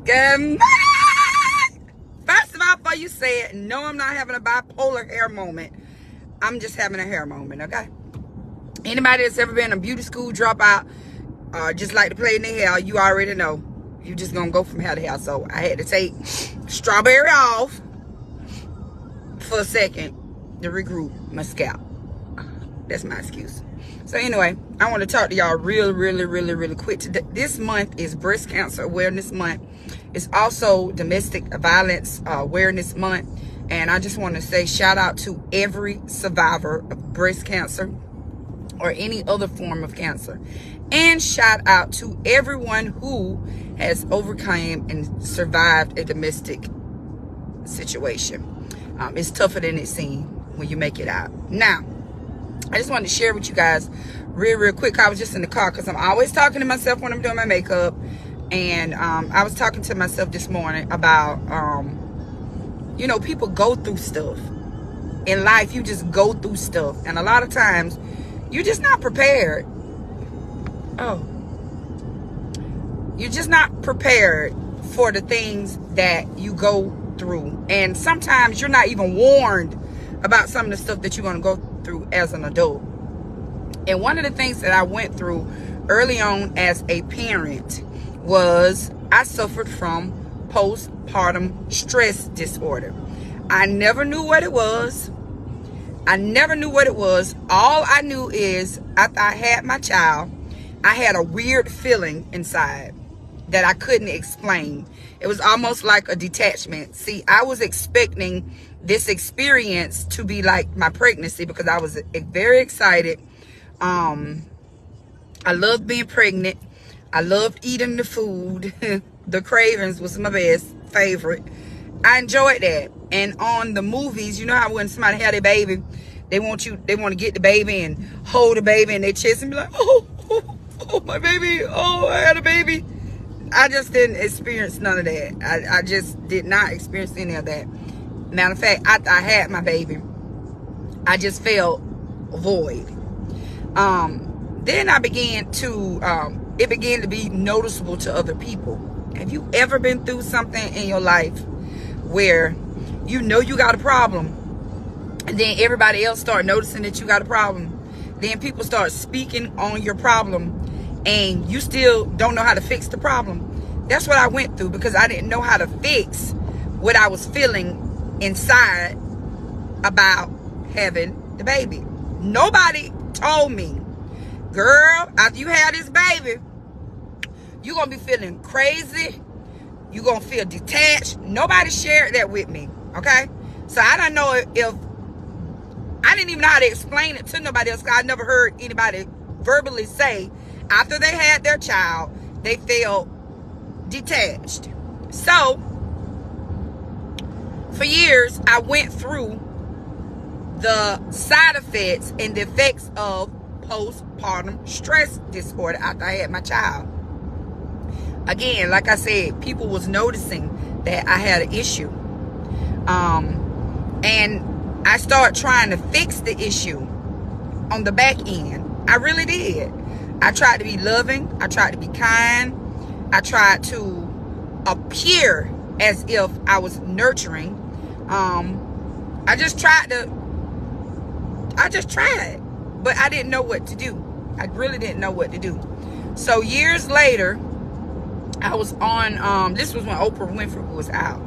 Good morning. First of all, before you say it, no, I'm not having a bipolar hair moment. I'm just having a hair moment, okay? Anybody that's ever been a beauty school dropout, just like to play in their hair, you already know. You just gonna go from hair to hair. So I had to take strawberry off for a second to regroup my scalp. That's my excuse. So anyway, I want to talk to y'all really quick today. This month is Breast Cancer Awareness Month. It's also Domestic Violence Awareness Month. And I just want to say shout out to every survivor of breast cancer or any other form of cancer. And shout out to everyone who has overcome and survived a domestic situation. It's tougher than it seems when you make it out. Now, I just wanted to share with you guys real quick. I was just in the car because I'm always talking to myself when I'm doing my makeup. And I was talking to myself this morning about, you know, people go through stuff. In life, you just go through stuff. And a lot of times, you're just not prepared. You're just not prepared for the things that you go through. And sometimes you're not even warned about some of the stuff that you're going to go through as an adult. And one of the things that I went through early on as a parent was I suffered from postpartum stress disorder. I never knew what it was. All I knew is after I had my child, I had a weird feeling inside that I couldn't explain. It was almost like a detachment. See, I was expecting this experience to be like my pregnancy because I was very excited. I loved being pregnant. I loved eating the food. The cravings was my best favorite. I enjoyed that. And on the movies, you know how when somebody had a baby, they want to get the baby and hold the baby in their chest and be like, oh, my baby, oh, I had a baby. I just didn't experience none of that. I just did not experience any of that. Matter of fact, after I had my baby, I just felt void. Then I began to, it began to be noticeable to other people. Have you ever been through something in your life where you know you got a problem and then everybody else start noticing that you got a problem? Then people start speaking on your problem and you still don't know how to fix the problem. That's what I went through because I didn't know how to fix what I was feeling inside about having the baby. Nobody told me, girl, after you have this baby, you're going to be feeling crazy. You're going to feel detached. Nobody shared that with me, okay? So I don't know if I didn't even know how to explain it to nobody else because I never heard anybody verbally say after they had their child, they felt detached. So, for years, I went through the side effects and the effects of postpartum stress disorder after I had my child. Again, like I said, people was noticing that I had an issue. And I started trying to fix the issue on the back end. I really did. I tried to be loving. I tried to be kind. I tried to appear as if I was nurturing. I just tried, but I didn't know what to do. I really didn't know what to do. So years later, I was on, this was when Oprah Winfrey was out.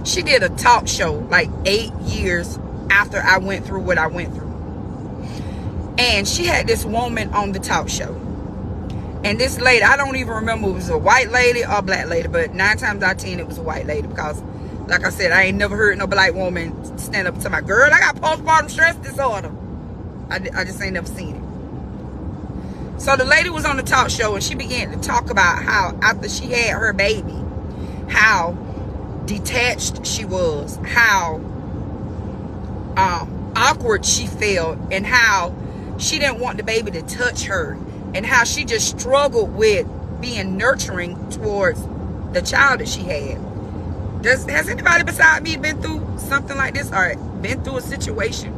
She did a talk show like 8 years after I went through what I went through. And she had this woman on the talk show. And this lady, I don't even remember if it was a white lady or a black lady, but 9 times out of 10 it was a white lady because, like I said, I ain't never heard no black woman stand up and tell my girl, I got postpartum stress disorder. I just ain't never seen it. So the lady was on the talk show and she began to talk about how after she had her baby, how detached she was, how awkward she felt, and how she didn't want the baby to touch her, and how she just struggled with being nurturing towards the child that she had. Has anybody beside me been through something like this or been through a situation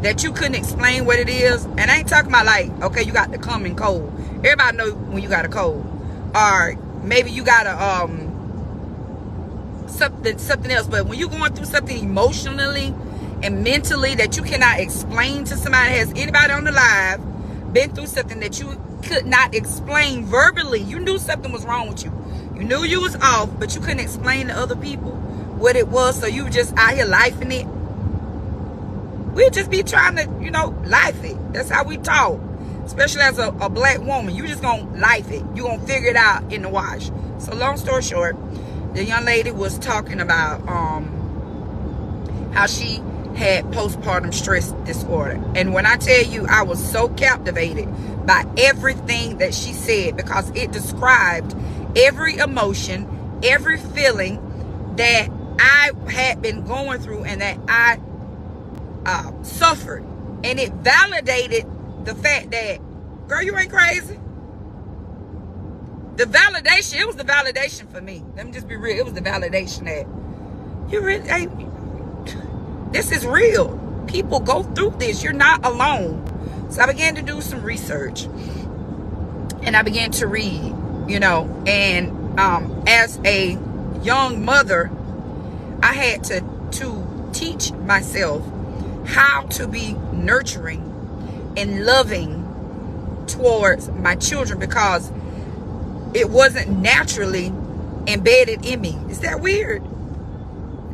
that you couldn't explain what it is? And I ain't talking about like, okay, you got the common cold. Everybody know when you got a cold. Or maybe you got a something else. But when you're going through something emotionally and mentally that you cannot explain to somebody, has anybody on the live been through something that you could not explain verbally? You knew something was wrong with you. You knew you was off, but you couldn't explain to other people what it was, so you were just out here lifing it. We'd just be trying to, life it. That's how we talk. Especially as a black woman. You just gonna life it. You gonna figure it out in the wash. So long story short, the young lady was talking about how she had postpartum stress disorder. And when I tell you, I was so captivated by everything that she said, because it described every emotion, every feeling that I had been going through and that I suffered. And it validated the fact that, girl, you ain't crazy. The validation, it was the validation for me. Let me just be real. It was the validation that you really ain't. This is real. People go through this. You're not alone. So I began to do some research. And I began to read, and as a young mother, I had to teach myself how to be nurturing and loving towards my children, because it wasn't naturally embedded in me. Is that weird?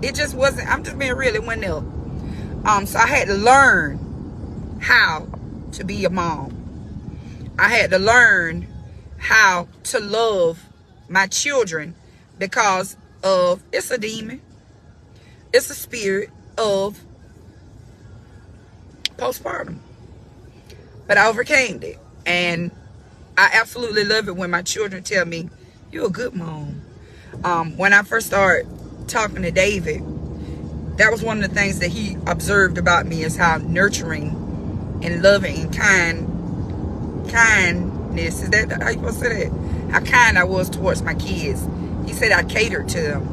It just wasn't. I'm just being real. It wasn't there. So I had to learn how to be a mom. I had to learn how to love my children, because of, it's a demon. It's a spirit of postpartum. But I overcame it. And I absolutely love it when my children tell me, you're a good mom. When I first started talking to David, that was one of the things that he observed about me, is how nurturing and loving and kindness, is that how you supposed to say that? How kind I was towards my kids. He said I catered to them.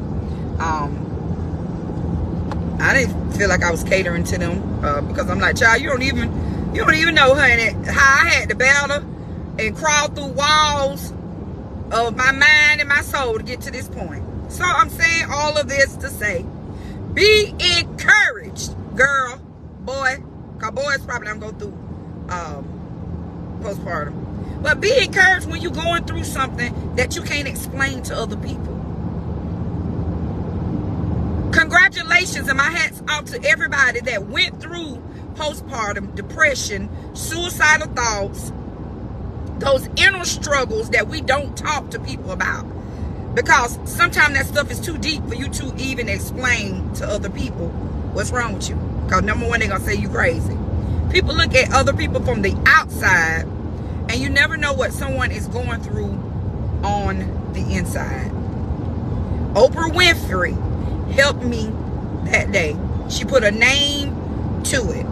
I didn't feel like I was catering to them, because I'm like, child, you don't even know, honey, how I had to battle and crawl through walls of my mind and my soul to get to this point. So I'm saying all of this to say, be encouraged, girl, boy, because boys probably don't go through postpartum. But be encouraged when you're going through something that you can't explain to other people. Congratulations, and my hat's off to everybody that went through postpartum depression, suicidal thoughts, those inner struggles that we don't talk to people about, because sometimes that stuff is too deep for you to even explain to other people what's wrong with you. Because number one, they're gonna say you crazy. People look at other people from the outside, and you never know what someone is going through on the inside. Oprah Winfrey helped me that day. She put a name to it.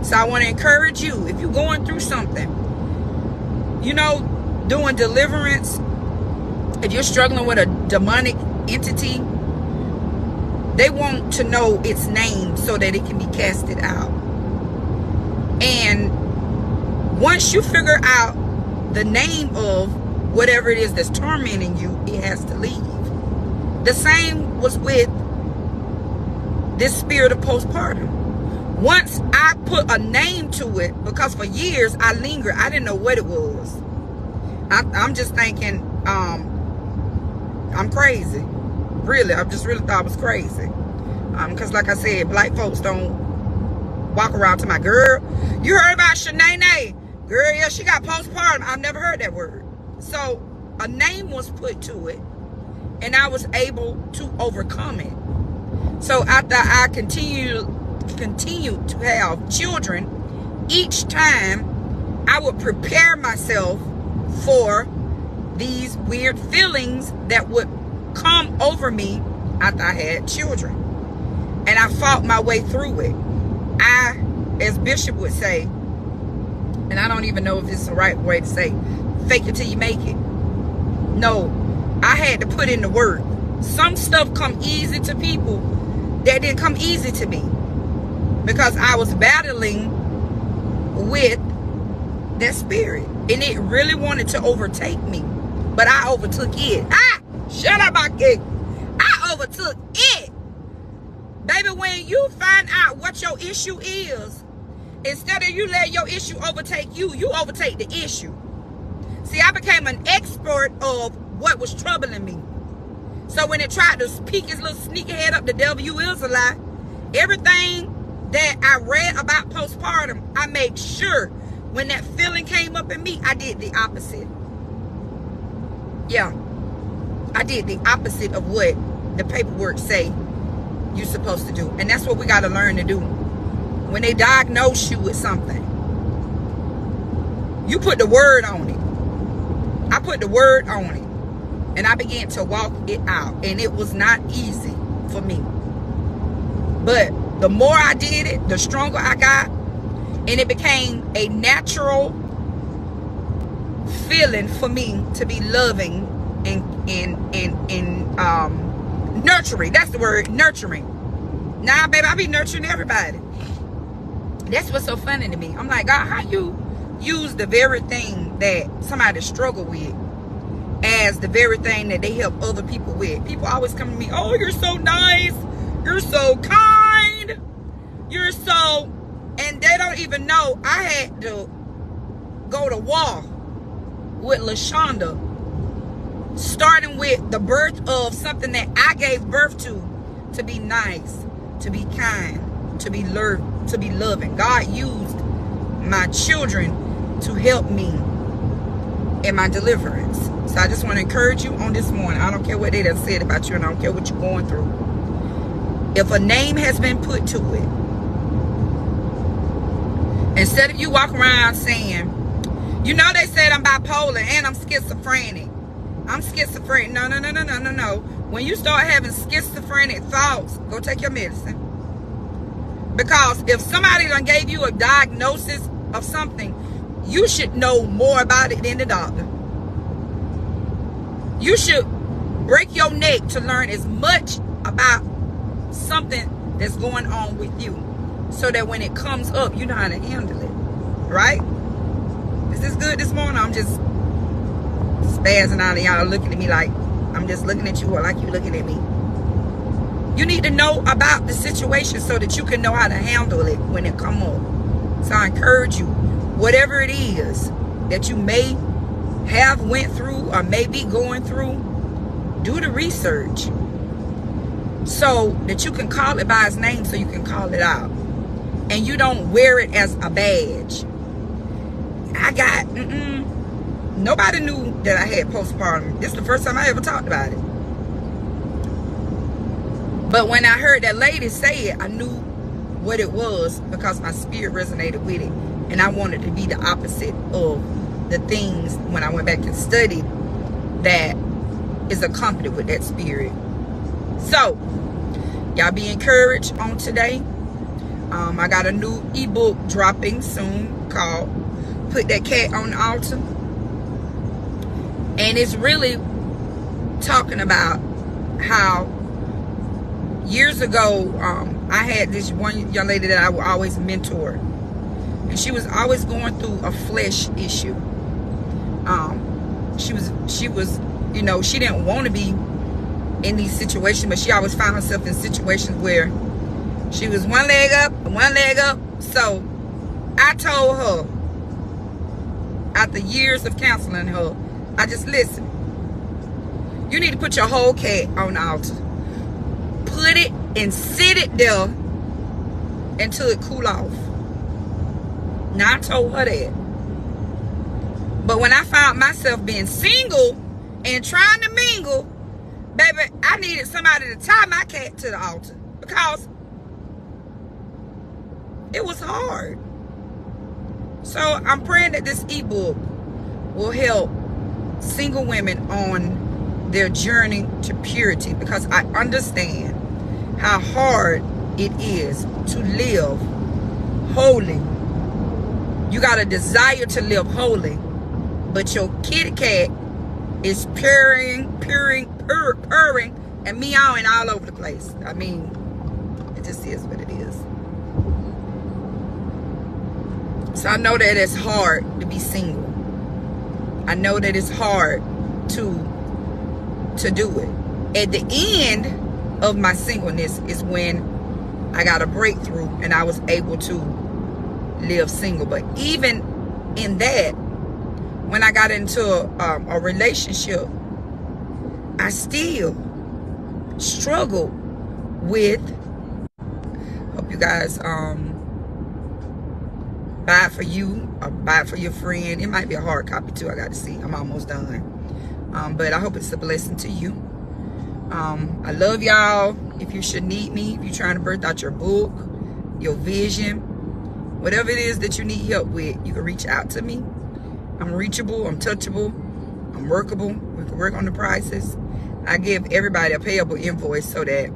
So I want to encourage you, if you're going through something, doing deliverance, if you're struggling with a demonic entity, they want to know its name so that it can be casted out. And once you figure out the name of whatever it is that's tormenting you, it has to leave. The same was with this spirit of postpartum. Once I put a name to it, because for years I lingered, I didn't know what it was. I'm just thinking, I'm crazy. Really, I just really thought I was crazy. Because like I said, black folks don't walk around to my girl. You heard about Shanae? Girl, yeah, she got postpartum. I've never heard that word. So a name was put to it, and I was able to overcome it. So after I continued to have children, each time I would prepare myself for these weird feelings that would come over me after I had children. And I fought my way through it. I, as Bishop would say, and I don't even know if it's the right way to say, fake it till you make it. No, I had to put in the work. Some stuff come easy to people that didn't come easy to me, because I was battling with that spirit, and it really wanted to overtake me. but I overtook it. Shut up, my kid. I overtook it. Baby, when you find out what your issue is, instead of you let your issue overtake you, you overtake the issue. See, I became an expert of what was troubling me. So when it tried to peek his little sneaky head up, the devil, you is a lie. Everything that I read about postpartum, I made sure when that feeling came up in me, I did the opposite. Yeah, I did the opposite of what the paperwork say you're supposed to do. And that's what we got to learn to do. When they diagnose you with something, you put the word on it. I put the word on it. And I began to walk it out. And it was not easy for me. But the more I did it, the stronger I got. And it became a natural feeling for me to be loving and nurturing. That's the word, nurturing. Nah, baby, I be nurturing everybody. That's what's so funny to me. I'm like, God, how you use the very thing that somebody struggle with as the very thing that they help other people with? People always come to me, oh, you're so nice. You're so kind. You're so... And they don't even know I had to go to war with LaShonda, starting with the birth of something that I gave birth to be nice, to be kind, to be loving. God used my children to help me in my deliverance. So I just want to encourage you on this morning. I don't care what they have said about you, and I don't care what you're going through. If a name has been put to it, instead of you walking around saying, you know, they said I'm bipolar and I'm schizophrenic. I'm schizophrenic. No. When you start having schizophrenic thoughts, go take your medicine. Because if somebody done gave you a diagnosis of something, you should know more about it than the doctor. You should break your neck to learn as much about something that's going on with you, so that when it comes up, you know how to handle it. Right? Is this good this morning? I'm just spazzing out and y'all looking at me like I'm just looking at you, or like you looking at me. You need to know about the situation so that you can know how to handle it when it come up. So I encourage you, whatever it is that you may have went through or may be going through, do the research so that you can call it by its name, so you can call it out. And you don't wear it as a badge. Nobody knew that I had postpartum. This is the first time I ever talked about it. But when I heard that lady say it, I knew what it was, because my spirit resonated with it. And I wanted to be the opposite of the things when I went back and studied that is accompanied with that spirit. So, y'all be encouraged on today. I got a new ebook dropping soon called Put That Cat on the Altar. And it's really talking about how years ago, I had this one young lady that I would always mentor. And she was always going through a flesh issue. She was, you know, she didn't want to be in these situations, but she always found herself in situations where she was one leg up. So I told her, after years of counseling her, I just listened. You need to put your whole cat on the altar. Put it and sit it there until it cool off. Now I told her that. But when I found myself being single and trying to mingle, baby, I needed somebody to tie my cat to the altar, because it was hard. So I'm praying that this ebook will help single women on their journey to purity, because I understand how hard it is to live holy. You got a desire to live holy, but your kitty cat is purring, and meowing all over the place. I mean, it just is what it is. So I know that it's hard to be single. I know that it's hard to do it. At the end of my singleness is when I got a breakthrough and I was able to live single. But even in that, when I got into a relationship, I still struggled with, hope you guys buy it for you or buy it for your friend. It might be a hard copy too, I got to see. I'm almost done. But I hope it's a blessing to you. I love y'all. If you should need me, if you're trying to birth out your book, your vision, whatever it is that you need help with, you can reach out to me. I'm reachable, I'm touchable, I'm workable. We can work on the prices. I give everybody a payable invoice so that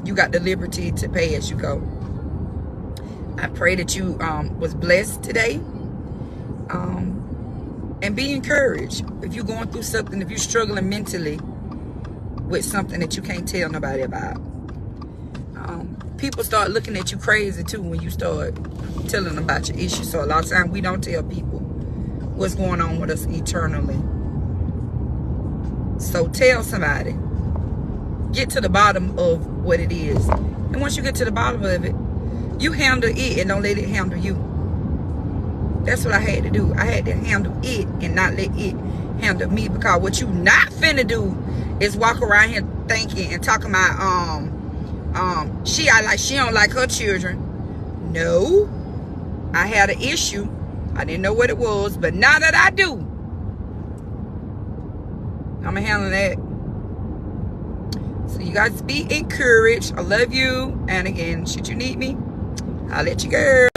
you got the liberty to pay as you go. I pray that you was blessed today. And be encouraged. If you're going through something, if you're struggling mentally with something that you can't tell nobody about, people start looking at you crazy too when you start telling them about your issues. So a lot of times we don't tell people what's going on with us eternally. So tell somebody. Get to the bottom of what it is. And once you get to the bottom of it, you handle it and don't let it handle you. That's what I had to do. I had to handle it and not let it handle me. Because what you not finna do is walk around here thinking and talking about she don't like her children. No. I had an issue. I didn't know what it was, but now that I do, I'm gonna handle that. So you guys be encouraged. I love you. And again, should you need me, I'll let you go.